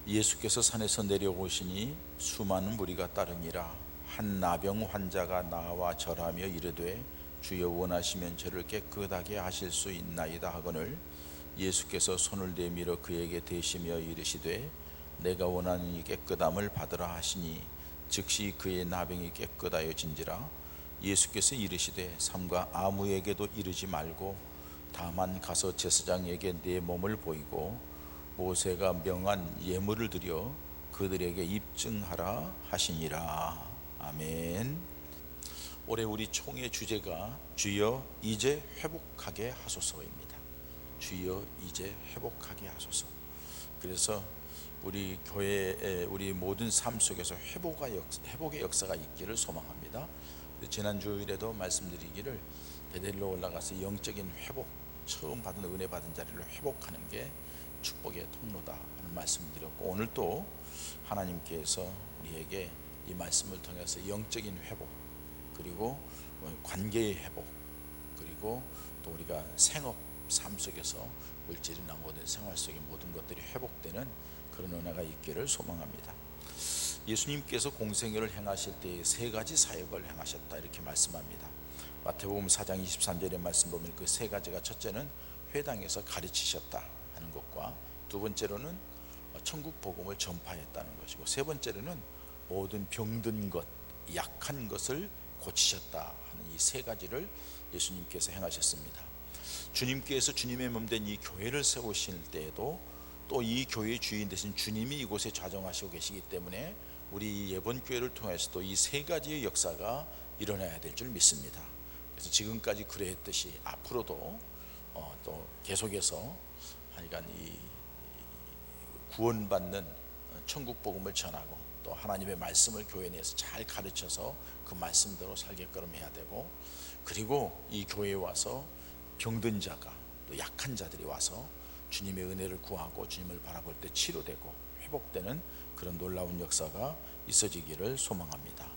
예수께서 산에서 내려오시니 수많은 무리가 따르니라. 한 나병 환자가 나와 절하며 이르되 주여 원하시면 저를 깨끗하게 하실 수 있나이다 하거늘 예수께서 손을 내밀어 그에게 대시며 이르시되 내가 원하는 깨끗함을 받으라 하시니 즉시 그의 나병이 깨끗하여진지라. 예수께서 이르시되 삼가 아무에게도 이르지 말고 다만 가서 제사장에게 내 몸을 보이고 모세가 명한 예물을 드려 그들에게 입증하라 하시니라. 아멘. 올해 우리 총회 주제가 주여 이제 회복하게 하소서입니다. 주여 이제 회복하게 하소서. 그래서 우리 교회의 우리 모든 삶 속에서 회복의 역사가 있기를 소망합니다. 지난 주일에도 말씀드리기를 베델로 올라가서 영적인 회복, 처음 받은 은혜 받은 자리를 회복하는 게 축복의 통로다 하는 말씀을 드렸고, 오늘 또 하나님께서 우리에게 이 말씀을 통해서 영적인 회복, 그리고 관계의 회복, 그리고 또 우리가 생업 삶 속에서 물질이나 모든 생활 속의 모든 것들이 회복되는 그런 은혜가 있기를 소망합니다. 예수님께서 공생애를 행하실 때 세 가지 사역을 행하셨다 이렇게 말씀합니다. 마태복음 4장 23절의 말씀 보면 그 세 가지가, 첫째는 회당에서 가르치셨다 하는 것과, 두 번째로는 천국 복음을 전파했다는 것이고, 세 번째로는 모든 병든 것, 약한 것을 고치셨다 하는 이 세 가지를 예수님께서 행하셨습니다. 주님께서 주님의 몸된 이 교회를 세우실 때에도 또 이 교회의 주인 되신 주님이 이곳에 좌정하시고 계시기 때문에 우리 예번교회를 통해서도 이 세 가지의 역사가 일어나야 될 줄 믿습니다. 그래서 지금까지 그래했듯이 앞으로도 또 계속해서 하여간 이 구원받는 천국 복음을 전하고 또 하나님의 말씀을 교회 내에서 잘 가르쳐서 그 말씀대로 살게끔 해야 되고, 그리고 이 교회에 와서 병든 자가 또 약한 자들이 와서 주님의 은혜를 구하고 주님을 바라볼 때 치료되고 회복되는 그런 놀라운 역사가 있어지기를 소망합니다.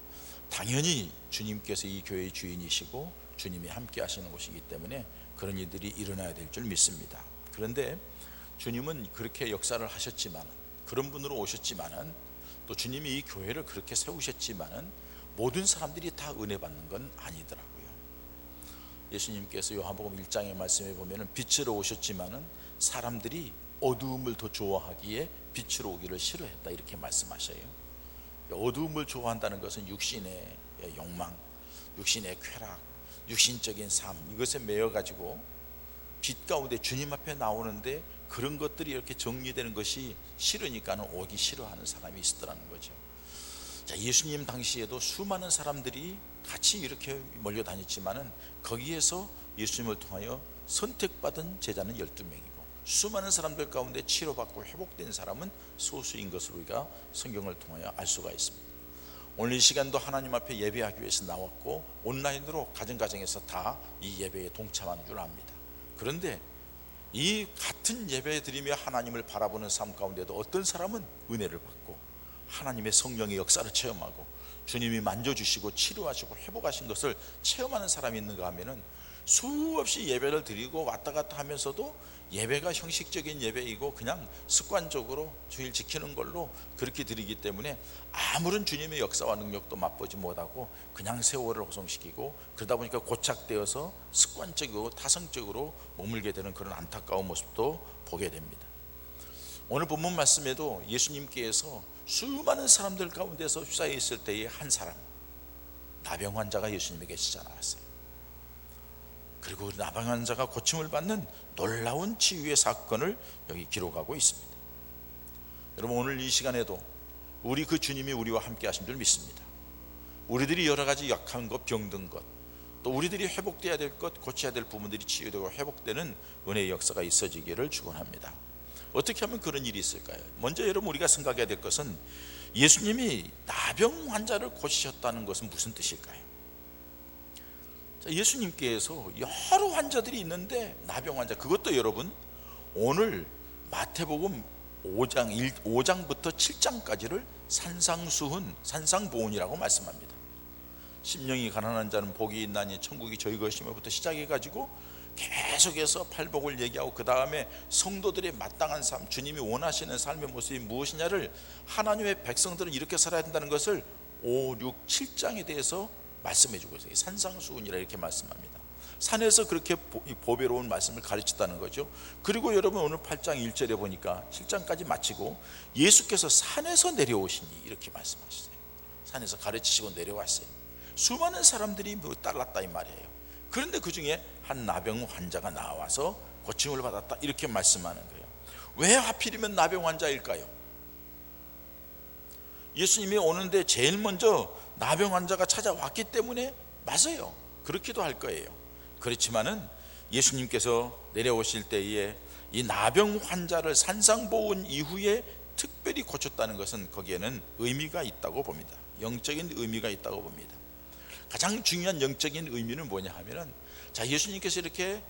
당연히 주님께서 이 교회의 주인이시고 주님이 함께 하시는 곳이기 때문에 그런 일들이 일어나야 될 줄 믿습니다. 그런데 주님은 그렇게 역사를 하셨지만, 그런 분으로 오셨지만은, 또 주님이 이 교회를 그렇게 세우셨지만은 모든 사람들이 다 은혜 받는 건 아니더라고요. 예수님께서 요한복음 1장의 말씀에 보면은 빛으로 오셨지만은 사람들이 어두움을 더 좋아하기에 빛으로 오기를 싫어했다 이렇게 말씀하셔요. 어두움을 좋아한다는 것은 육신의 욕망, 육신의 쾌락, 육신적인 삶, 이것에 매여 가지고 빛 가운데 주님 앞에 나오는데 그런 것들이 이렇게 정리되는 것이 싫으니까는 오기 싫어하는 사람이 있었더라는 거죠. 자, 예수님 당시에도 수많은 사람들이 같이 이렇게 몰려다녔지만은 거기에서 예수님을 통하여 선택받은 제자는 12명이고 수많은 사람들 가운데 치료받고 회복된 사람은 소수인 것으로 우리가 성경을 통하여 알 수가 있습니다. 오늘 이 시간도 하나님 앞에 예배하기 위해서 나왔고 온라인으로 가정가정에서 다 이 예배에 동참하는 줄 압니다. 그런데 이 같은 예배 드리며 하나님을 바라보는 삶 가운데도 어떤 사람은 은혜를 받고 하나님의 성령의 역사를 체험하고 주님이 만져주시고 치료하시고 회복하신 것을 체험하는 사람이 있는가 하면은 수없이 예배를 드리고 왔다 갔다 하면서도 예배가 형식적인 예배이고 그냥 습관적으로 주일 지키는 걸로 그렇게 드리기 때문에 아무런 주님의 역사와 능력도 맛보지 못하고 그냥 세월을 호송시키고, 그러다 보니까 고착되어서 습관적이고 타성적으로 머물게 되는 그런 안타까운 모습도 보게 됩니다. 오늘 본문 말씀에도 예수님께서 수많은 사람들 가운데서 휩싸여 있을 때의 한 사람, 나병 환자가 예수님에게 계시지 않았어요. 그리고 나병 환자가 고침을 받는 놀라운 치유의 사건을 여기 기록하고 있습니다. 여러분, 오늘 이 시간에도 우리 그 주님이 우리와 함께 하신 줄 믿습니다. 우리들이 여러 가지 약한 것, 병든 것, 또 우리들이 회복되어야 될 것, 고쳐야 될 부분들이 치유되고 회복되는 은혜의 역사가 있어지기를 축원합니다. 어떻게 하면 그런 일이 있을까요? 먼저 여러분, 우리가 생각해야 될 것은 예수님이 나병 환자를 고치셨다는 것은 무슨 뜻일까요? 예수님께서 여러 환자들이 있는데 나병 환자, 그것도 여러분 오늘 마태복음 5장부터 7장까지를 산상수훈, 산상보훈이라고 말씀합니다. 심령이 가난한 자는 복이 있나니 천국이 저희 것이며부터 시작해 가지고 계속해서 팔복을 얘기하고 그 다음에 성도들의 마땅한 삶, 주님이 원하시는 삶의 모습이 무엇이냐를 하나님의 백성들은 이렇게 살아야 된다는 것을 5, 6, 7장에 대해서 말씀해 주고 있어요. 산상수훈이라 이렇게 말씀합니다. 산에서 그렇게 보배로운 말씀을 가르쳤다는 거죠. 그리고 여러분 오늘 8장 1절에 보니까 7장까지 마치고 예수께서 산에서 내려오시니 이렇게 말씀하시세요. 산에서 가르치시고 내려왔어요. 수많은 사람들이 따랐다 이 말이에요. 그런데 그 중에 한 나병 환자가 나와서 고침을 받았다 이렇게 말씀하는 거예요. 왜 하필이면 나병 환자일까요? 예수님이 오는데 제일 먼저 나병 환자가 찾아왔기 때문에 맞아요. 그렇기도 할 거예요. 그렇지만은 예수님께서 내려오실 때에 이 나병 환자를 산상보온 이후에 특별히 고쳤다는 것은 거기에는 의미가 있다고 봅니다. 영적인 의미가 있다고 봅니다. 가장 중요한 영적인 의미는 뭐냐 하면은, 자, 예수님께서 이렇게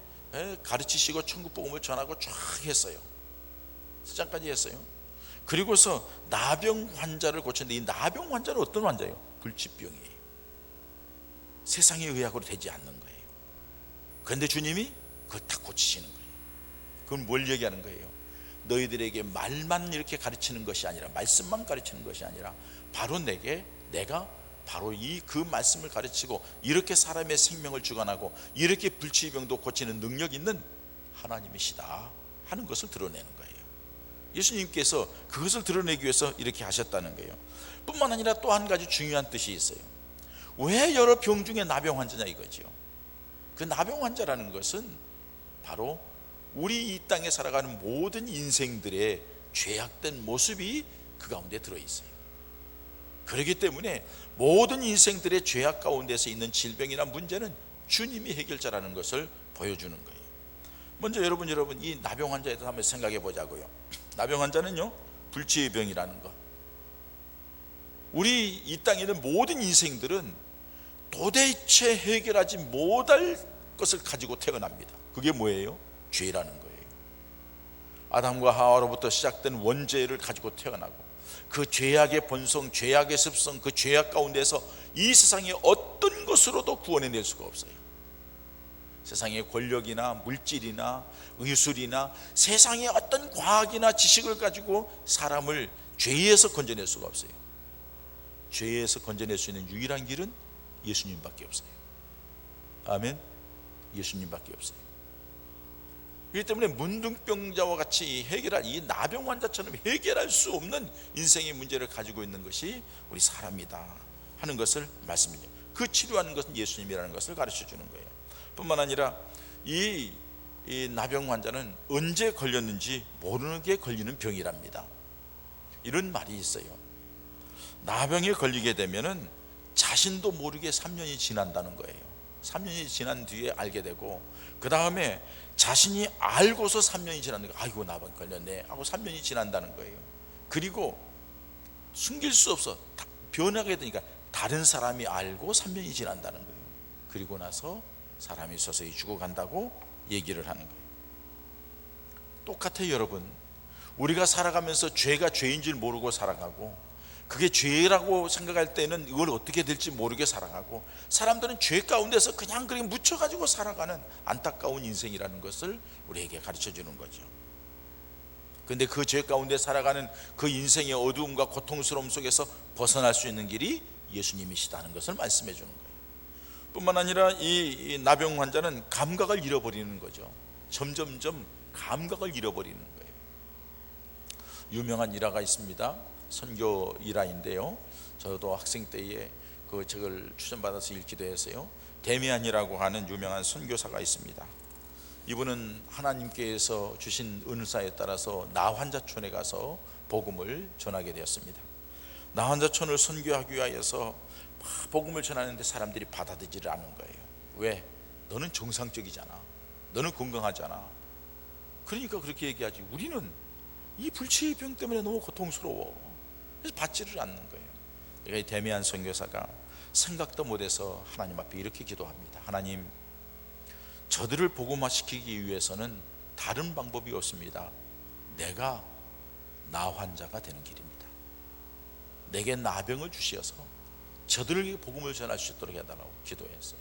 가르치시고 천국 복음을 전하고 쫙 했어요. 시장까지 했어요. 그리고서 나병 환자를 고쳤는데, 이 나병 환자는 어떤 환자예요? 불치병이에요. 세상의 의학으로 되지 않는 거예요. 그런데 주님이 그걸 다 고치시는 거예요. 그건 뭘 얘기하는 거예요? 너희들에게 말만 이렇게 가르치는 것이 아니라, 말씀만 가르치는 것이 아니라 바로 내가 바로 그 말씀을 가르치고 이렇게 사람의 생명을 주관하고 이렇게 불치병도 고치는 능력 있는 하나님이시다 하는 것을 드러내는 거예요. 예수님께서 그것을 드러내기 위해서 이렇게 하셨다는 거예요. 뿐만 아니라 또 한 가지 중요한 뜻이 있어요. 왜 여러 병 중에 나병 환자냐 이거죠. 그 나병 환자라는 것은 바로 우리 이 땅에 살아가는 모든 인생들의 죄악된 모습이 그 가운데 들어있어요. 그렇기 때문에 모든 인생들의 죄악 가운데서 있는 질병이나 문제는 주님이 해결자라는 것을 보여주는 거예요. 먼저 여러분 이 나병 환자에 대해서 한번 생각해 보자고요. 나병 환자는요, 불치의 병이라는 것. 우리 이 땅에 있는 모든 인생들은 도대체 해결하지 못할 것을 가지고 태어납니다. 그게 뭐예요? 죄라는 거예요. 아담과 하와로부터 시작된 원죄를 가지고 태어나고, 그 죄악의 본성, 죄악의 습성, 그 죄악 가운데서 이 세상의 어떤 것으로도 구원해낼 수가 없어요. 세상의 권력이나 물질이나 의술이나 세상의 어떤 과학이나 지식을 가지고 사람을 죄에서 건져낼 수가 없어요. 죄에서 건져낼 수 있는 유일한 길은 예수님밖에 없어요. 아멘. 예수님밖에 없어요. 그렇기 때문에 문둥병자와 같이 해결할, 이 나병 환자처럼 해결할 수 없는 인생의 문제를 가지고 있는 것이 우리 사람이다 하는 것을 말씀드려요. 그 치료하는 것은 예수님이라는 것을 가르쳐 주는 거예요. 뿐만 아니라 이 나병 환자는 언제 걸렸는지 모르는 게 걸리는 병이랍니다. 이런 말이 있어요. 나병에 걸리게 되면은 자신도 모르게 3년이 지난다는 거예요. 3년이 지난 뒤에 알게 되고, 그 다음에 자신이 알고서 3년이 지났는데 아이고 나병 걸렸네 하고 3년이 지난다는 거예요. 그리고 숨길 수 없어, 변하게 되니까 다른 사람이 알고 3년이 지난다는 거예요. 그리고 나서 사람이 서서히 죽어간다고 얘기를 하는 거예요. 똑같아요 여러분. 우리가 살아가면서 죄가 죄인 줄 모르고 살아가고, 그게 죄라고 생각할 때는 이걸 어떻게 될지 모르게 살아가고, 사람들은 죄 가운데서 그냥 그렇게 묻혀가지고 살아가는 안타까운 인생이라는 것을 우리에게 가르쳐 주는 거죠. 그런데 그 죄 가운데 살아가는 그 인생의 어두움과 고통스러움 속에서 벗어날 수 있는 길이 예수님이시다는 것을 말씀해 주는 거예요. 뿐만 아니라 이 나병 환자는 감각을 잃어버리는 거죠. 점점점 감각을 잃어버리는 거예요. 유명한 일화가 있습니다. 선교 일화인데요, 저도 학생 때에 그 책을 추천받아서 읽기도 했어요. 데미안이라고 하는 유명한 선교사가 있습니다. 이분은 하나님께서 주신 은사에 따라서 나환자촌에 가서 복음을 전하게 되었습니다. 나환자촌을 선교하기 위하여서 복음을 전하는데 사람들이 받아들이지 않는 거예요. 왜? 너는 정상적이잖아, 너는 건강하잖아. 그러니까 그렇게 얘기하지. 우리는 이 불치의 병 때문에 너무 고통스러워. 그래서 받지를 않는 거예요. 그러니까 데미안 선교사가 생각도 못해서 하나님 앞에 이렇게 기도합니다. 하나님, 저들을 복음화시키기 위해서는 다른 방법이 없습니다. 내가 나 환자가 되는 길입니다. 내게 나병을 주시어서 저들에게 복음을 전할 수 있도록 해달라고 기도했어요.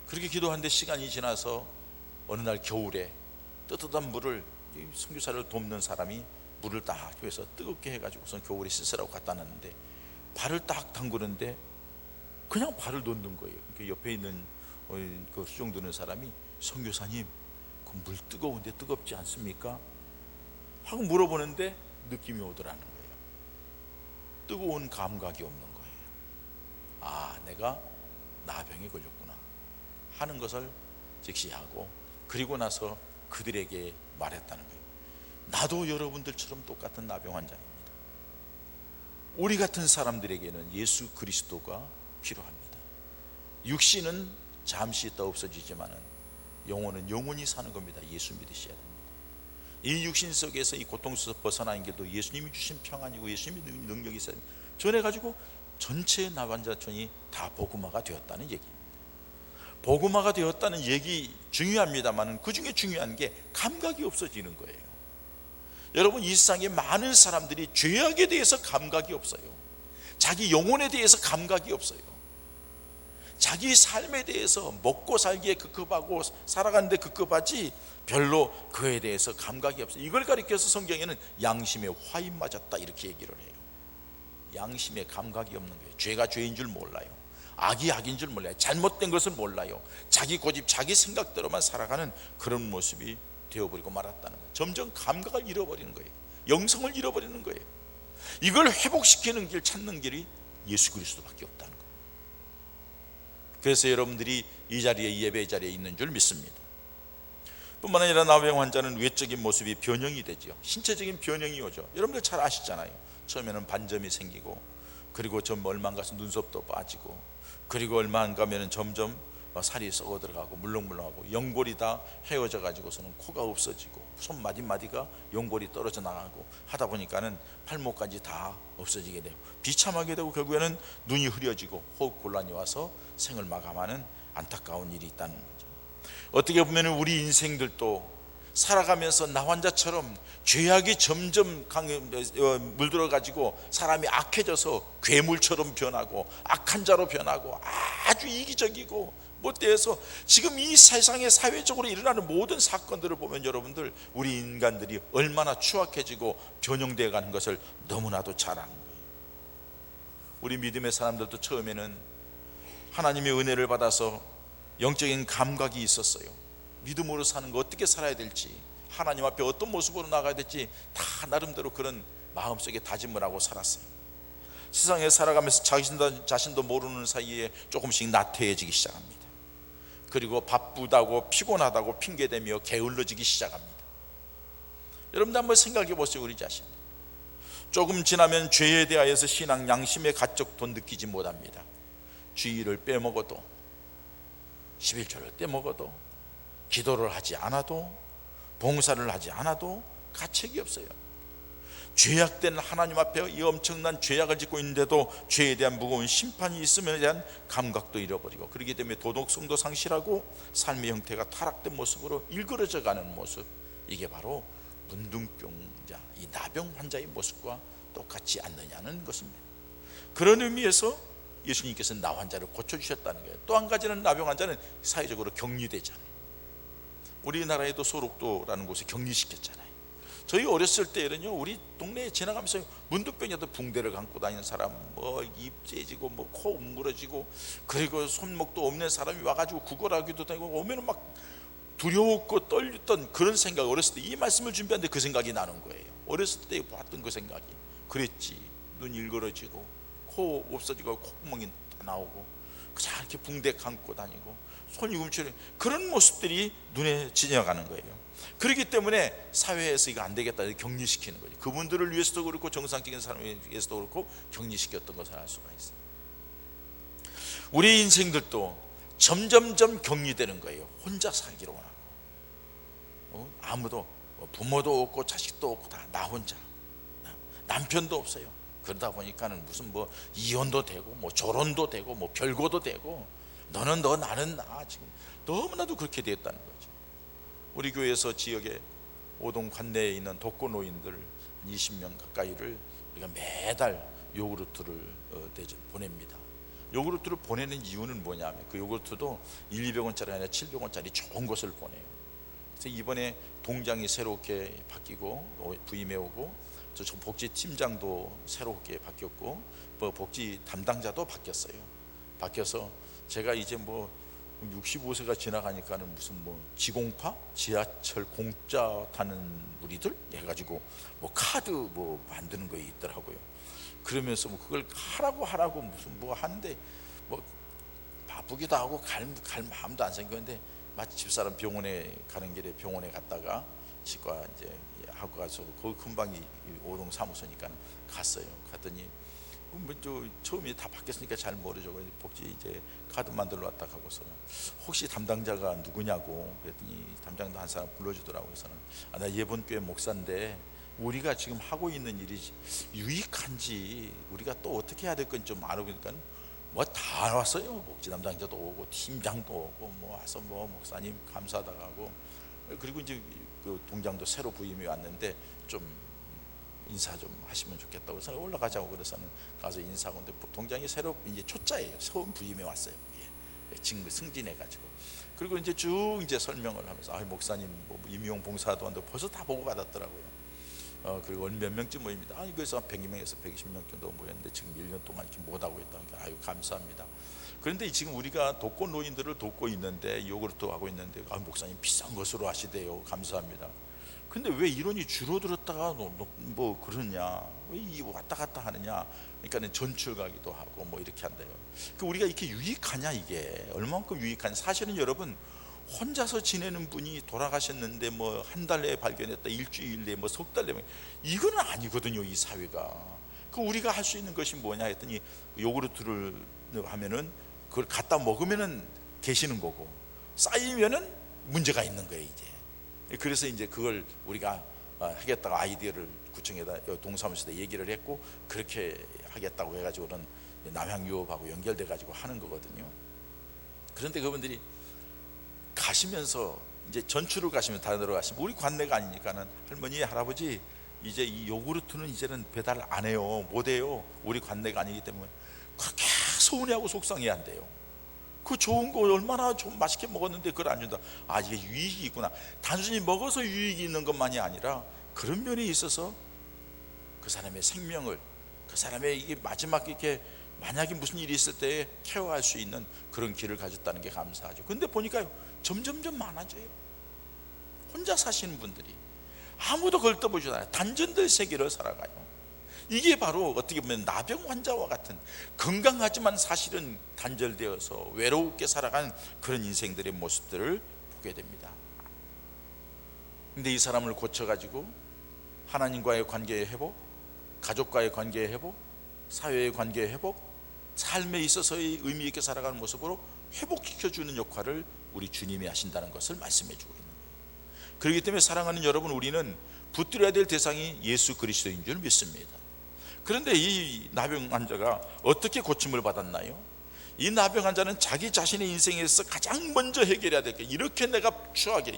그렇게 기도하는데 시간이 지나서 어느 날 겨울에 뜨뜻한 물을, 선교사를 돕는 사람이 물을 딱 해서 뜨겁게 해가지고선 겨울에 씻으라고 갖다 놨는데 발을 딱 담그는데 그냥 발을 놓는 거예요. 옆에 있는 그 수종 드는 사람이, 선교사님 그 물 뜨거운데 뜨겁지 않습니까? 하고 물어보는데 느낌이 오더라는 거예요. 뜨거운 감각이 없는 거예요. 아, 내가 나병에 걸렸구나 하는 것을 직시하고, 그리고 나서 그들에게 말했다는 거예요. 나도 여러분들처럼 똑같은 나병 환자입니다. 우리 같은 사람들에게는 예수 그리스도가 필요합니다. 육신은 잠시 있다 없어지지만은 영혼은 영원히 사는 겁니다. 예수 믿으셔야 됩니다. 이 육신 속에서 이 고통 속에서 벗어나는 길도 예수님이 주신 평안이고 예수님이 능력이 있어야 됩니다. 전해가지고 전체 나환자촌이 다 복음화가 되었다는 얘기입니다. 복음화가 되었다는 얘기 중요합니다만 그 중에 중요한 게 감각이 없어지는 거예요. 여러분, 이 세상에 많은 사람들이 죄악에 대해서 감각이 없어요. 자기 영혼에 대해서 감각이 없어요. 자기 삶에 대해서 먹고 살기에 급급하고 살아가는데 급급하지 별로 그에 대해서 감각이 없어요. 이걸 가리켜서 성경에는 양심에 화인 맞았다 이렇게 얘기를 해요. 양심에 감각이 없는 거예요. 죄가 죄인 줄 몰라요. 악이 악인 줄 몰라요. 잘못된 것을 몰라요. 자기 고집, 자기 생각대로만 살아가는 그런 모습이 되어버리고 말았다는 거예요. 점점 감각을 잃어버리는 거예요. 영성을 잃어버리는 거예요. 이걸 회복시키는 길, 찾는 길이 예수 그리스도밖에 없다는 거예요. 그래서 여러분들이 이 자리에, 이 예배 자리에 있는 줄 믿습니다. 뿐만 아니라 나병 환자는 외적인 모습이 변형이 되죠. 신체적인 변형이 오죠. 여러분들 잘 아시잖아요. 처음에는 반점이 생기고, 그리고 좀 얼마 안 가서 눈썹도 빠지고, 그리고 얼마 안 가면 점점 살이 썩어 들어가고 물렁물렁하고, 연골이 다 헤어져 가지고서는 코가 없어지고 손 마디마디가 연골이 떨어져 나가고 하다 보니까는 팔목까지 다 없어지게 되고 비참하게 되고, 결국에는 눈이 흐려지고 호흡 곤란이 와서 생을 마감하는 안타까운 일이 있다는 거죠. 어떻게 보면 우리 인생들도 살아가면서 나 환자처럼 죄악이 점점 물들어 가지고 사람이 악해져서 괴물처럼 변하고 악한 자로 변하고 아주 이기적이고 못돼서 지금 이 세상에 사회적으로 일어나는 모든 사건들을 보면 여러분들, 우리 인간들이 얼마나 추악해지고 변형되어 가는 것을 너무나도 잘 아는 거예요. 우리 믿음의 사람들도 처음에는 하나님의 은혜를 받아서 영적인 감각이 있었어요. 믿음으로 사는 거, 어떻게 살아야 될지, 하나님 앞에 어떤 모습으로 나가야 될지 다 나름대로 그런 마음속에 다짐을 하고 살았어요. 세상에 살아가면서 자신도 모르는 사이에 조금씩 나태해지기 시작합니다. 그리고 바쁘다고 피곤하다고 핑계대며 게을러지기 시작합니다. 여러분들 한번 생각해 보세요. 우리 자신 조금 지나면 죄에 대하여서 신앙 양심의 가책도 느끼지 못합니다. 주일을 빼먹어도, 11조를 떼먹어도, 기도를 하지 않아도, 봉사를 하지 않아도 가책이 없어요. 죄악된 하나님 앞에 이 엄청난 죄악을 짓고 있는데도 죄에 대한 무거운 심판이 있음에 대한 감각도 잃어버리고, 그렇기 때문에 도덕성도 상실하고 삶의 형태가 타락된 모습으로 일그러져 가는 모습, 이게 바로 문둥병자, 이 나병 환자의 모습과 똑같지 않느냐는 것입니다. 그런 의미에서 예수님께서 나 환자를 고쳐주셨다는 거예요. 또 한 가지는 나병 환자는 사회적으로 격리되잖아요. 우리나라에도 소록도라는 곳에 격리시켰잖아요. 저희 어렸을 때는요, 우리 동네에 지나가면서 문득병자도 붕대를 감고 다니는 사람, 입 째지고 코 웅그러지고, 그리고 손목도 없는 사람이 와가지고 구걸하기도 되고, 오면은 막 두려웠고 떨렸던 그런 생각, 어렸을 때 이 말씀을 준비하는데 그 생각이 나는 거예요. 어렸을 때 봤던 그 생각이 그랬지. 눈 일그러지고 코 없어지고 콧구멍이 나오고 그냥 이렇게 붕대 감고 다니고 손이 움츠려, 그런 모습들이 눈에 지나가는 거예요. 그렇기 때문에 사회에서 이거 안 되겠다 격리시키는 거죠. 그분들을 위해서도 그렇고 정상적인 사람을 위해서도 그렇고 격리시켰던 것을 알 수가 있어요. 우리 인생들도 점점점 격리되는 거예요. 혼자 살기로 하고, 아무도 부모도 없고 자식도 없고 다 나 혼자, 남편도 없어요. 그러다 보니까는 무슨 이혼도 되고 결혼도 되고 별거도 되고, 너는 너 나는 나, 지금 너무나도 그렇게 되었다는 거죠. 우리 교회에서 지역에 오동 관내에 있는 독거노인들 20명 가까이를 우리가 매달 요구르트를 보냅니다. 요구르트를 보내는 이유는 뭐냐면 그 요구르트도 200원짜리 아니라 700원짜리 좋은 것을 보내요. 그래서 이번에 동장이 새롭게 바뀌고 부임해 오고 저 복지 팀장도 새롭게 바뀌었고 뭐 복지 담당자도 바뀌었어요. 바뀌어서 제가 이제 뭐 65세가 지나가니까는 무슨 뭐 지공파 지하철 공짜 타는 우리들 해가지고 뭐 카드 뭐 만드는 거 있더라고요. 그러면서 뭐 그걸 하라고 무슨 뭐 하는데 뭐 바쁘기도 하고 갈 마음도 안 생겼는데 마치 집사람 병원에 가는 길에 병원에 갔다가 치과 이제 하고 가서 거기 금방 오동 사무소니까 갔어요. 갔더니 뭐저 처음에 다 바뀌었으니까 잘 모르죠. 복지 이제 카드 만들러 왔다 하고서 혹시 담당자가 누구냐고 그랬더니 담당자 한 사람 불러주더라고요. 그래서는 나 예번 교회 목사인데 우리가 지금 하고 있는 일이 유익한지 우리가 또 어떻게 해야 될 건 좀 알아보니까 뭐 다 왔어요. 복지 담당자도 오고 팀장도 오고 뭐 와서 뭐 목사님 감사하다고 하고 그리고 이제 그 동장도 새로 부임이 왔는데 좀 인사 좀 하시면 좋겠다고 해서 올라가자고 그래서는 가서 인사하고 근데 동장이 새로 이제 초짜예요. 처음 부임해 왔어요. 친구 승진해 가지고 그리고 이제 쭉 이제 설명을 하면서 목사님 뭐 임용 봉사도 한다고 벌써 다 보고 받았더라고요. 그리고 오늘 몇 명쯤 모입니다. 그래서 100명에서 120명 정도 모였는데 지금 1년 동안 이렇게 못하고 있다니까 감사합니다. 그런데 지금 우리가 독거 노인들을 돕고 있는데 요구르트 하고 있는데 목사님 비싼 것으로 하시대요. 감사합니다. 근데 왜 이론이 줄어들었다가 뭐 그러냐, 왜 왔다 갔다 하느냐. 그러니까 전출 가기도 하고 뭐 이렇게 한대요. 우리가 이렇게 유익하냐, 이게 얼마만큼 유익하냐. 사실은 여러분 혼자서 지내는 분이 돌아가셨는데 뭐 한 달 내에 발견했다, 일주일 내에 뭐 석 달 내에 이거는 아니거든요. 이 사회가 우리가 할 수 있는 것이 뭐냐 했더니 요구르트를 하면은 그걸 갖다 먹으면은 계시는 거고 쌓이면은 문제가 있는 거예요 이제. 그래서 이제 그걸 우리가 하겠다고 아이디어를 구청에다 동사무소에다 얘기를 했고 그렇게 하겠다고 해가지고는 남양유업하고 연결돼 가지고 하는 거거든요. 그런데 그분들이 가시면서 이제 전출을 가시면 다른 데로 가시면 우리 관내가 아니니까는 할머니 할아버지 이제 이 요구르트는 이제는 배달 안 해요. 못 해요. 우리 관내가 아니기 때문에. 그렇게 서운해하고 속상해 한대요. 그 좋은 거 얼마나 좀 맛있게 먹었는데 그걸 안 준다. 이게 유익이 있구나. 단순히 먹어서 유익이 있는 것만이 아니라 그런 면에 있어서 그 사람의 생명을, 그 사람의 이게 마지막 이렇게 만약에 무슨 일이 있을 때 케어할 수 있는 그런 길을 가졌다는 게 감사하죠. 근데 보니까요 점점점 많아져요. 혼자 사시는 분들이 아무도 걸떠보지 않아요. 단전들 세계를 살아가요. 이게 바로 어떻게 보면 나병 환자와 같은 건강하지만 사실은 단절되어서 외롭게 살아가는 그런 인생들의 모습들을 보게 됩니다. 근데 이 사람을 고쳐가지고 하나님과의 관계의 회복, 가족과의 관계의 회복, 사회의 관계의 회복, 삶에 있어서의 의미 있게 살아가는 모습으로 회복시켜주는 역할을 우리 주님이 하신다는 것을 말씀해주고 있는 거예요. 그렇기 때문에 사랑하는 여러분, 우리는 붙들어야 될 대상이 예수 그리스도인 줄 믿습니다. 그런데 이 나병 환자가 어떻게 고침을 받았나요? 이 나병 환자는 자기 자신의 인생에서 가장 먼저 해결해야 될 게, 이렇게 내가 추하게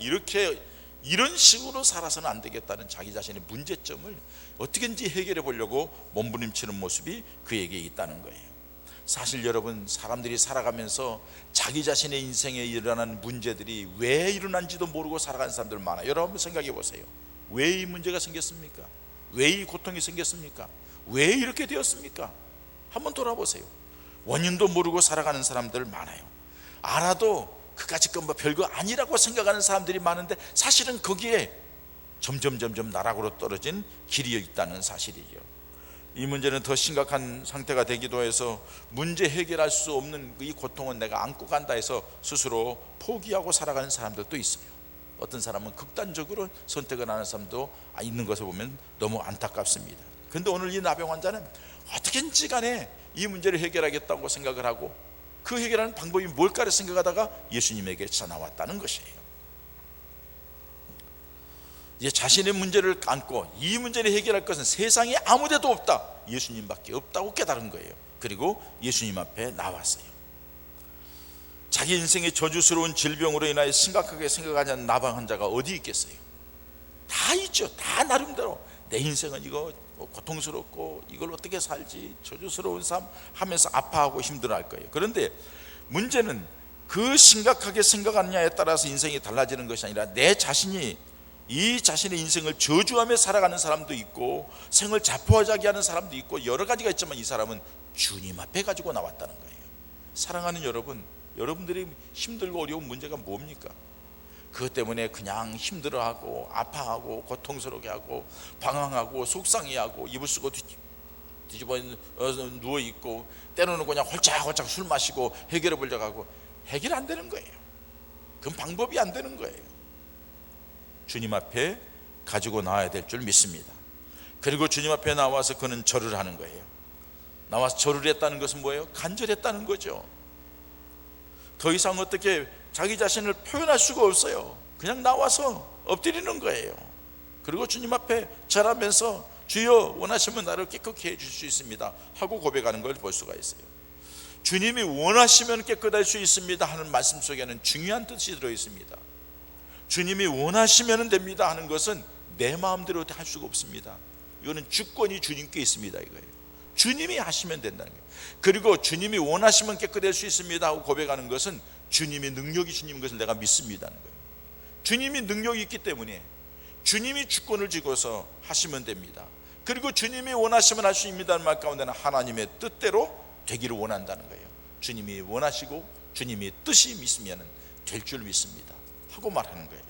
이런 식으로 살아서는 안 되겠다는 자기 자신의 문제점을 어떻게든지 해결해 보려고 몸부림치는 모습이 그에게 있다는 거예요. 사실 여러분, 사람들이 살아가면서 자기 자신의 인생에 일어나는 문제들이 왜 일어난지도 모르고 살아가는 사람들 많아요. 여러분 생각해 보세요. 왜 이 문제가 생겼습니까? 왜 이 고통이 생겼습니까? 왜 이렇게 되었습니까? 한번 돌아보세요. 원인도 모르고 살아가는 사람들 많아요. 알아도 그까짓 건 뭐 별거 아니라고 생각하는 사람들이 많은데 사실은 거기에 점점 나락으로 떨어진 길이 있다는 사실이죠. 이 문제는 더 심각한 상태가 되기도 해서 문제 해결할 수 없는 이 고통은 내가 안고 간다 해서 스스로 포기하고 살아가는 사람들도 있어요. 어떤 사람은 극단적으로 선택을 하는 사람도 있는 것을 보면 너무 안타깝습니다. 그런데 오늘 이 나병 환자는 어떻게든지 간에 이 문제를 해결하겠다고 생각을 하고 그 해결하는 방법이 뭘까를 생각하다가 예수님에게 전화왔다는 것이에요. 이제 자신의 문제를 안고 이 문제를 해결할 것은 세상에 아무데도 없다, 예수님밖에 없다고 깨달은 거예요. 그리고 예수님 앞에 나왔어요. 자기 인생의 저주스러운 질병으로 인하여 심각하게 생각하지 않는 나병 환자가 어디 있겠어요? 다 있죠. 다 나름대로 내 인생은 이거 고통스럽고 이걸 어떻게 살지, 저주스러운 삶 하면서 아파하고 힘들어할 거예요. 그런데 문제는 그 심각하게 생각하느냐에 따라서 인생이 달라지는 것이 아니라 내 자신이 이 자신의 인생을 저주하며 살아가는 사람도 있고 생을 자포자기하는 사람도 있고 여러 가지가 있지만 이 사람은 주님 앞에 가지고 나왔다는 거예요. 사랑하는 여러분, 여러분들이 힘들고 어려운 문제가 뭡니까? 그것 때문에 그냥 힘들어하고 아파하고 고통스럽게 하고 방황하고 속상해하고 이불 쓰고 뒤집어 누워있고 때로는 그냥 홀짝홀짝 술 마시고 해결해 보려고 하고 해결 안 되는 거예요. 그건 방법이 안 되는 거예요. 주님 앞에 가지고 나와야 될 줄 믿습니다. 그리고 주님 앞에 나와서 그는 절을 하는 거예요. 나와서 절을 했다는 것은 뭐예요? 간절했다는 거죠. 더 이상 어떻게 자기 자신을 표현할 수가 없어요. 그냥 나와서 엎드리는 거예요. 그리고 주님 앞에 절하면서 주여 원하시면 나를 깨끗게 해줄 수 있습니다 하고 고백하는 걸 볼 수가 있어요. 주님이 원하시면 깨끗할 수 있습니다 하는 말씀 속에는 중요한 뜻이 들어있습니다. 주님이 원하시면 됩니다 하는 것은 내 마음대로 할 수가 없습니다. 이거는 주권이 주님께 있습니다 이거예요. 주님이 하시면 된다는 거예요. 그리고 주님이 원하시면 깨끗할 수 있습니다 하고 고백하는 것은 주님의 능력이 주님인 것을 내가 믿습니다는 거예요. 주님이 능력이 있기 때문에 주님이 주권을 쥐고서 하시면 됩니다. 그리고 주님이 원하시면 할 수 있습니다는 말 가운데는 하나님의 뜻대로 되기를 원한다는 거예요. 주님이 원하시고 주님이 뜻이 있으면 될 줄 믿습니다 하고 말하는 거예요.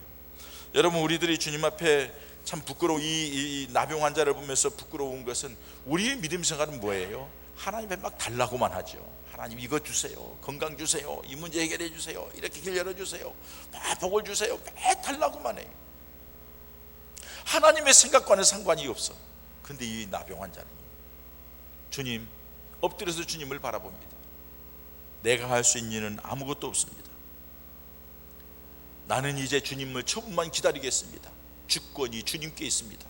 여러분, 우리들이 주님 앞에 참 부끄러워 이 나병 환자를 보면서 부끄러운 것은 우리의 믿음 생활은 뭐예요? 하나님께 막 달라고만 하죠. 하나님 이것 주세요, 건강 주세요, 이 문제 해결해 주세요, 이렇게 길 열어주세요, 복을 주세요, 매 달라고만 해요. 하나님의 생각과는 상관이 없어. 근데 이 나병 환자는 주님, 엎드려서 주님을 바라봅니다. 내가 할 수 있는 일은 아무것도 없습니다. 나는 이제 주님을 처분만 기다리겠습니다. 주권이 주님께 있습니다.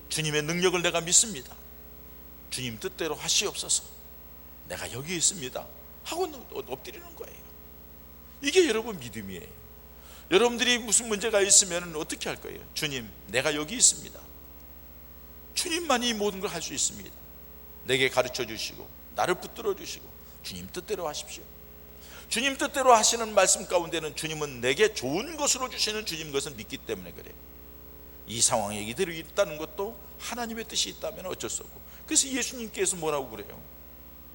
주님의 능력을 내가 믿습니다. 주님 뜻대로 하시옵소서. 내가 여기 있습니다 하고 엎드리는 거예요. 이게 여러분 믿음이에요. 여러분들이 무슨 문제가 있으면 어떻게 할 거예요? 주님, 내가 여기 있습니다. 주님만이 모든 걸 할 수 있습니다. 내게 가르쳐 주시고 나를 붙들어 주시고 주님 뜻대로 하십시오. 주님 뜻대로 하시는 말씀 가운데는 주님은 내게 좋은 것으로 주시는 주님 것을 믿기 때문에 그래요. 이 상황에 이대로 있다는 것도 하나님의 뜻이 있다면 어쩔 수 없고, 그래서 예수님께서 뭐라고 그래요?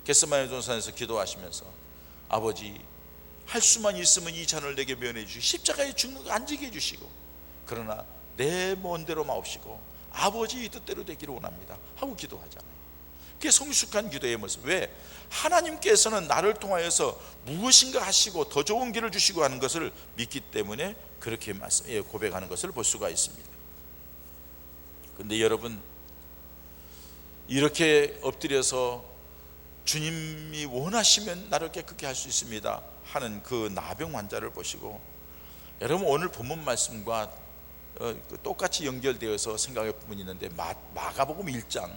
겟세마네 동산에서 기도하시면서 아버지, 할 수만 있으면 이 잔을 내게 면해 주시고 십자가에 죽는 거 안 지게 해주시고, 그러나 내 먼대로 마옵시고 아버지의 뜻대로 되기를 원합니다 하고 기도하잖아요. 그게 성숙한 기도의 모습. 왜? 하나님께서는 나를 통하여서 무엇인가 하시고 더 좋은 길을 주시고 하는 것을 믿기 때문에 그렇게 고백하는 것을 볼 수가 있습니다. 그런데 여러분, 이렇게 엎드려서 주님이 원하시면 나를 깨끗게 할 수 있습니다 하는 그 나병 환자를 보시고, 여러분 오늘 본문 말씀과 똑같이 연결되어서 생각할 부분이 있는데 마가복음 1장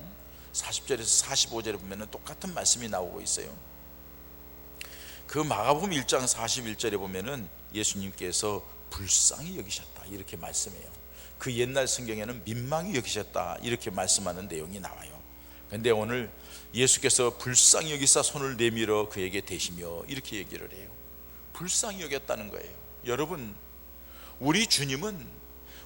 40절에서 45절에 보면 똑같은 말씀이 나오고 있어요. 그 마가복음 1장 41절에 보면 예수님께서 불쌍히 여기셨다 이렇게 말씀해요. 그 옛날 성경에는 민망히 여기셨다 이렇게 말씀하는 내용이 나와요. 그런데 오늘 예수께서 불쌍히 여기사 손을 내밀어 그에게 대시며 이렇게 얘기를 해요. 불쌍히 여겼다는 거예요. 여러분, 우리 주님은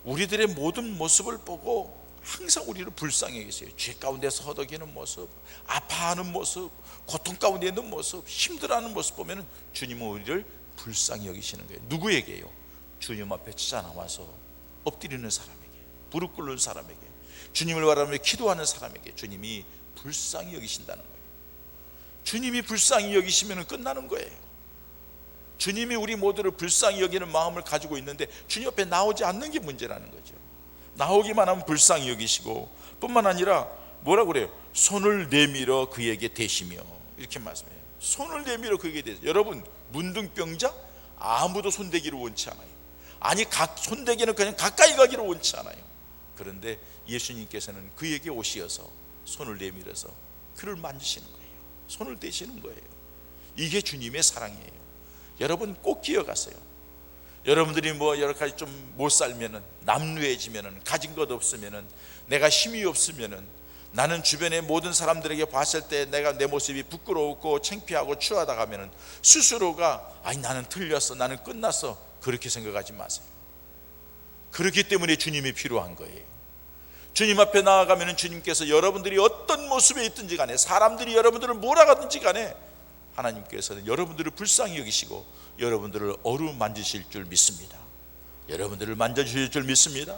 우리들의 모든 모습을 보고 항상 우리를 불쌍히 여기세요. 죄 가운데서 허덕이는 모습, 아파하는 모습, 고통 가운데 있는 모습, 힘들어하는 모습 보면 주님은 우리를 불쌍히 여기시는 거예요. 누구에게요? 주님 앞에 찾아 나와서 엎드리는 사람에게, 무릎 꿇는 사람에게, 주님을 바라며 기도하는 사람에게 주님이 불쌍히 여기신다는 거예요. 주님이 불쌍히 여기시면 끝나는 거예요. 주님이 우리 모두를 불쌍히 여기는 마음을 가지고 있는데 주님 옆에 나오지 않는 게 문제라는 거죠. 나오기만 하면 불쌍히 여기시고, 뿐만 아니라 뭐라 그래요? 손을 내밀어 그에게 대시며 이렇게 말씀해요. 손을 내밀어 그에게 대시며. 여러분, 문둥병자 아무도 손대기를 원치 않아요. 아니, 손대기는 그냥 가까이 가기를 원치 않아요. 그런데 예수님께서는 그에게 오시어서 손을 내밀어서 그를 만지시는 거예요. 손을 대시는 거예요. 이게 주님의 사랑이에요. 여러분 꼭 기억하세요. 여러분들이 여러 가지 좀 못 살면은, 남루해지면은, 가진 것 없으면은, 내가 힘이 없으면은, 나는 주변의 모든 사람들에게 봤을 때 내가 내 모습이 부끄러웠고 창피하고 추하다고 하면 스스로가 아니 나는 틀렸어, 나는 끝났어, 그렇게 생각하지 마세요. 그렇기 때문에 주님이 필요한 거예요. 주님 앞에 나아가면 주님께서 여러분들이 어떤 모습에 있든지 간에, 사람들이 여러분들을 몰아가든지 간에 하나님께서는 여러분들을 불쌍히 여기시고 여러분들을 어루만지실 줄 믿습니다. 여러분들을 만져주실 줄 믿습니다.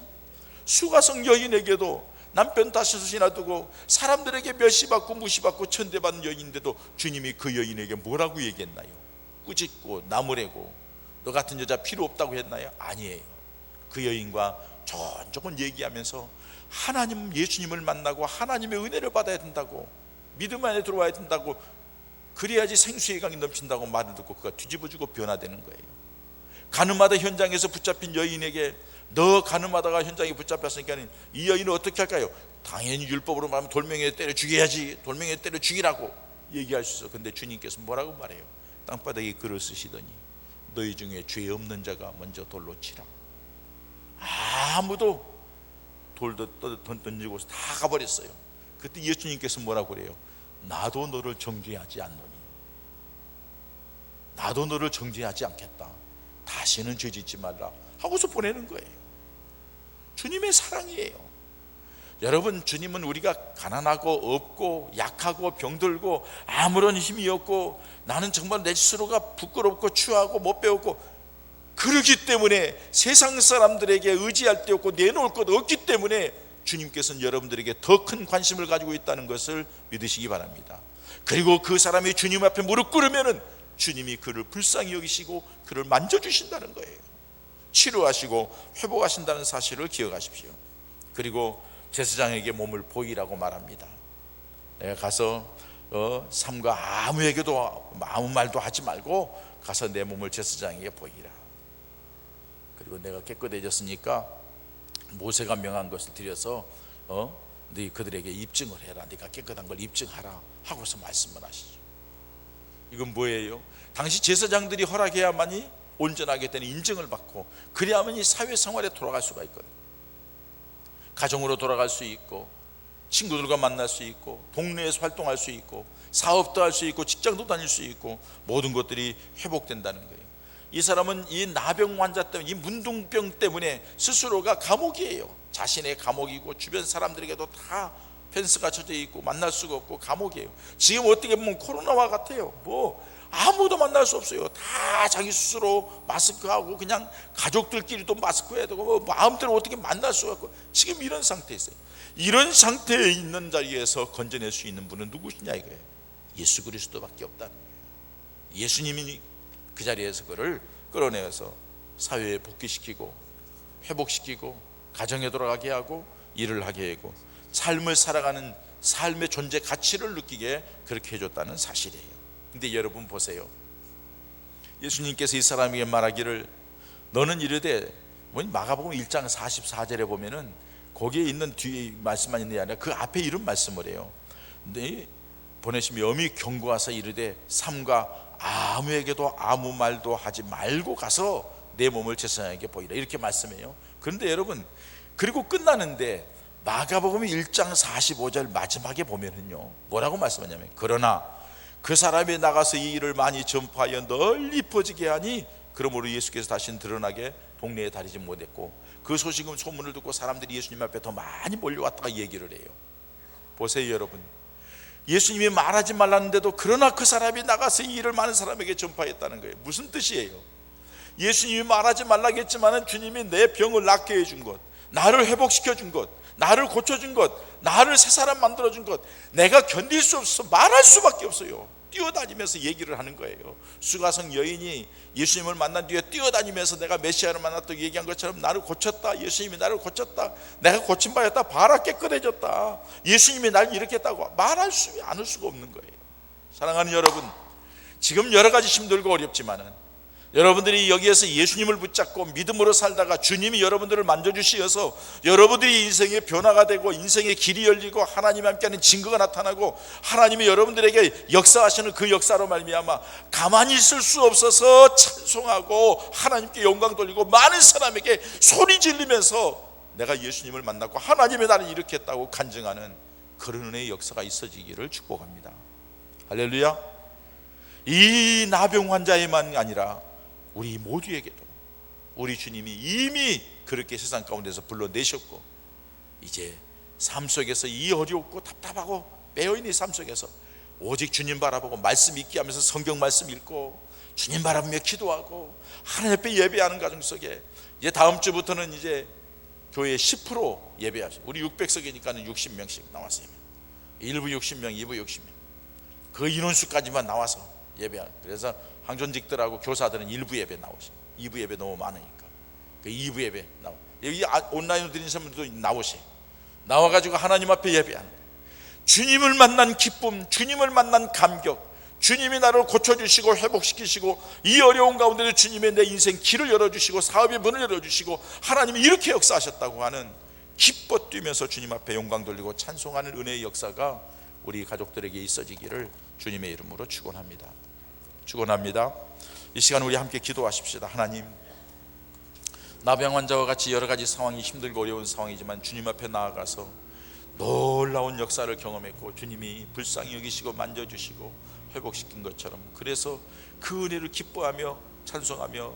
수가성 여인에게도 남편 다섯이나 두고 사람들에게 멸시받고 무시받고 천대받는 여인인데도 주님이 그 여인에게 뭐라고 얘기했나요? 꾸짖고 나무래고 너 같은 여자 필요 없다고 했나요? 아니에요. 그 여인과 조곤조곤 얘기하면서 하나님, 예수님을 만나고 하나님의 은혜를 받아야 된다고, 믿음 안에 들어와야 된다고, 그래야지 생수의 강이 넘친다고 말을 듣고 그가 뒤집어지고 변화되는 거예요. 가늠하다 현장에서 붙잡힌 여인에게 너 가늠하다가 현장에 붙잡혔으니까 이 여인은 어떻게 할까요? 당연히 율법으로 말하면 돌멩이에 때려 죽여야지, 돌멩이에 때려 죽이라고 얘기할 수 있어. 근데 주님께서 뭐라고 말해요? 땅바닥에 글을 쓰시더니 너희 중에 죄 없는 자가 먼저 돌로 치라. 아무도 돌도 던지고 다 가버렸어요. 그때 예수님께서 뭐라고 그래요? 나도 너를 정죄하지 않노니, 나도 너를 정죄하지 않겠다, 다시는 죄짓지 말라 하고서 보내는 거예요. 주님의 사랑이에요. 여러분, 주님은 우리가 가난하고 없고 약하고 병들고 아무런 힘이 없고 나는 정말 내 스스로가 부끄럽고 추하고 못 배웠고 그러기 때문에 세상 사람들에게 의지할 데 없고 내놓을 것 없기 때문에 주님께서는 여러분들에게 더 큰 관심을 가지고 있다는 것을 믿으시기 바랍니다. 그리고 그 사람이 주님 앞에 무릎 꿇으면은 주님이 그를 불쌍히 여기시고 그를 만져주신다는 거예요. 치료하시고 회복하신다는 사실을 기억하십시오. 그리고 제사장에게 몸을 보이라고 말합니다. 내가 가서 삼가 아무에게도 아무 말도 하지 말고 가서 내 몸을 제사장에게 보이라. 그리고 내가 깨끗해졌으니까 모세가 명한 것을 드려서 네 그들에게 입증을 해라. 네가 깨끗한 걸 입증하라 하고서 말씀을 하시죠. 이건 뭐예요? 당시 제사장들이 허락해야만이 온전하게 되는 인증을 받고 그래야만이 사회생활에 돌아갈 수가 있거든요. 가정으로 돌아갈 수 있고 친구들과 만날 수 있고 동네에서 활동할 수 있고 사업도 할 수 있고 직장도 다닐 수 있고 모든 것들이 회복된다는 거예요. 이 사람은 이 나병 환자 때문에, 이 문둥병 때문에 스스로가 감옥이에요. 자신의 감옥이고 주변 사람들에게도 다 펜스가 쳐져 있고 만날 수가 없고 감옥이에요. 지금 어떻게 보면 코로나와 같아요. 아무도 만날 수 없어요. 다 자기 스스로 마스크하고 그냥 가족들끼리도 마스크 해야 되고 마음대로 어떻게 만날 수가 없고 지금 이런 상태에 있어요. 이런 상태에 있는 자리에서 건져낼 수 있는 분은 누구시냐 이거예요. 예수 그리스도밖에 없다는 거예요. 예수님이 그 자리에서 그를 끌어내서 사회에 복귀시키고 회복시키고 가정에 돌아가게 하고 일을 하게 하고 삶을 살아가는 삶의 존재 가치를 느끼게 그렇게 해줬다는 사실이에요. 근데 여러분 보세요. 예수님께서 이 사람에게 말하기를 너는 이르되, 마가복음 1장 44절에 보면은 거기에 있는 뒤에 말씀만 있는 게 아니라 그 앞에 이런 말씀을 해요. 근데 보내시며 엄히 경고하사 이르되 삼가 아무에게도 아무 말도 하지 말고 가서 내 몸을 제사장에게 보이라 이렇게 말씀해요. 그런데 여러분, 그리고 끝나는데 마가복음 1장 45절 마지막에 보면은요 뭐라고 말씀하냐면 그러나 그 사람이 나가서 이 일을 많이 전파하여 널리 퍼지게 하니 그러므로 예수께서 다시는 드러나게 동네에 다니지 못했고 그 소식은 소문을 듣고 사람들이 예수님 앞에 더 많이 몰려왔다가 얘기를 해요. 보세요 여러분, 예수님이 말하지 말랐는데도 그러나 그 사람이 나가서 이 일을 많은 사람에게 전파했다는 거예요. 무슨 뜻이에요? 예수님이 말하지 말라겠지만 주님이 내 병을 낫게 해준 것, 나를 회복시켜 준 것, 나를 고쳐준 것, 나를 새 사람 만들어준 것, 내가 견딜 수 없어서 말할 수밖에 없어요. 뛰어다니면서 얘기를 하는 거예요. 수가성 여인이 예수님을 만난 뒤에 뛰어다니면서 내가 메시아를 만났다고 얘기한 것처럼 나를 고쳤다, 예수님이 나를 고쳤다, 내가 고친 바였다, 봐라 깨끗해졌다, 예수님이 날 이렇게 했다고 말할 수 않을 수가 없는 거예요. 사랑하는 여러분, 지금 여러 가지 힘들고 어렵지만은 여러분들이 여기에서 예수님을 붙잡고 믿음으로 살다가 주님이 여러분들을 만져주시어서 여러분들이 인생의 변화가 되고 인생의 길이 열리고 하나님 함께하는 증거가 나타나고 하나님이 여러분들에게 역사하시는 그 역사로 말미암아 가만히 있을 수 없어서 찬송하고 하나님께 영광 돌리고 많은 사람에게 소리 지르면서 내가 예수님을 만났고 하나님이 나를 이렇게 했다고 간증하는 그런 은혜의 역사가 있어지기를 축복합니다. 할렐루야. 이 나병 환자에만 아니라 우리 모두에게도 우리 주님이 이미 그렇게 세상 가운데서 불러내셨고, 이제 삶 속에서 이 어렵고 답답하고 빼어있는 삶 속에서 오직 주님 바라보고 말씀 읽기 하면서 성경 말씀 읽고 주님 바라보며 기도하고 하나님 앞에 예배하는 가정 속에, 이제 다음 주부터는 이제 교회 10% 예배하죠. 우리 600석이니까는 60명씩 나왔어요. 1부 60명, 2부 60명, 그 인원수까지만 나와서 예배하는. 그래서 항존직들하고 교사들은 1부 예배 나오시고 2부 예배 너무 많으니까 그 2부 예배 나오. 여기 온라인으로 드리는 사람들도 나오세요. 나와가지고 하나님 앞에 예배하는 거예요. 주님을 만난 기쁨, 주님을 만난 감격, 주님이 나를 고쳐주시고 회복시키시고 이 어려운 가운데도 주님의 내 인생 길을 열어주시고 사업의 문을 열어주시고 하나님이 이렇게 역사하셨다고 하는 기뻐 뛰면서 주님 앞에 영광 돌리고 찬송하는 은혜의 역사가 우리 가족들에게 있어지기를 주님의 이름으로 축원합니다. 축원합니다. 이 시간 우리 함께 기도하십시다. 하나님, 나병 환자와 같이 여러 가지 상황이 힘들고 어려운 상황이지만 주님 앞에 나아가서 놀라운 역사를 경험했고 주님이 불쌍히 여기시고 만져주시고 회복시킨 것처럼, 그래서 그 은혜를 기뻐하며 찬송하며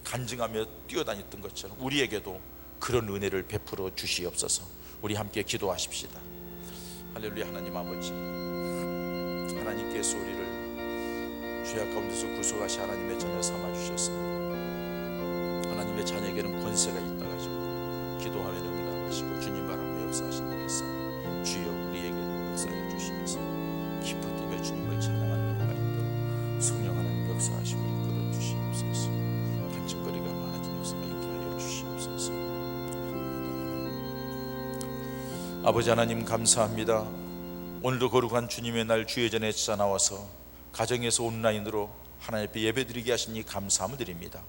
간증하며 뛰어다녔던 것처럼 우리에게도 그런 은혜를 베풀어 주시옵소서. 우리 함께 기도하십시다. 할렐루야. 하나님 아버지, 하나님께서 우리를 죄악 가운데서 구속하시 하나님의 자녀 삼아주셨습니다. 하나님의 자녀에게는 권세가 있다 가지고 기도하면 응답하시고 주님 바라보며 역사하시는 역사, 주여 우리에게도 역사해 주시면서 기뻐 뛰며 주님을 찬양하는 은혜가 있도록 성령 하나님 역사하시고 이끌어 주시옵소서. 간증거리가 많아진 역사가 있게 하여 주시옵소서. 아버지 하나님 감사합니다. 오늘도 거룩한 주님의 날 주의 전에 찾아 나와서 가정에서 온라인으로 하나님 앞에 예배드리게 하시니 감사함을 드립니다.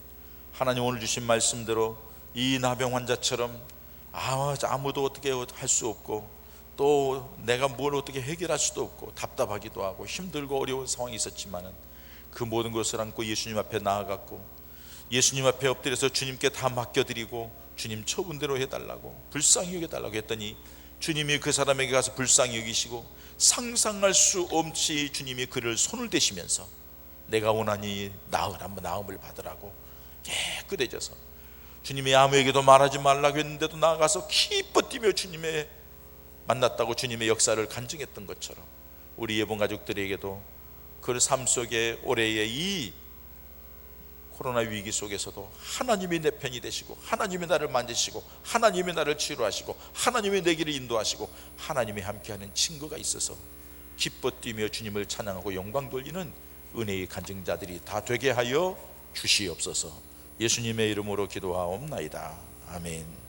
하나님, 오늘 주신 말씀대로 이 나병 환자처럼 아무도 어떻게 할 수 없고 또 내가 뭘 어떻게 해결할 수도 없고 답답하기도 하고 힘들고 어려운 상황이 있었지만은 그 모든 것을 안고 예수님 앞에 나아갔고 예수님 앞에 엎드려서 주님께 다 맡겨드리고 주님 처분대로 해달라고, 불쌍히 여겨달라고 했더니 주님이 그 사람에게 가서 불쌍히 여기시고 상상할 수 없이 주님이 그를 손을 대시면서 내가 원하니 나음을 받으라고 깨끗해져서, 주님이 아무에게도 말하지 말라고 했는데도 나아가서 기뻐 뛰며 주님의 만났다고 주님의 역사를 간증했던 것처럼 우리 예본 가족들에게도 그 삶 속에 올해의 이 코로나 위기 속에서도 하나님이 내 편이 되시고 하나님이 나를 만지시고 하나님이 나를 치료하시고 하나님이 내 길을 인도하시고 하나님이 함께하는 친구가 있어서 기뻐 뛰며 주님을 찬양하고 영광 돌리는 은혜의 간증자들이 다 되게 하여 주시옵소서. 예수님의 이름으로 기도하옵나이다. 아멘.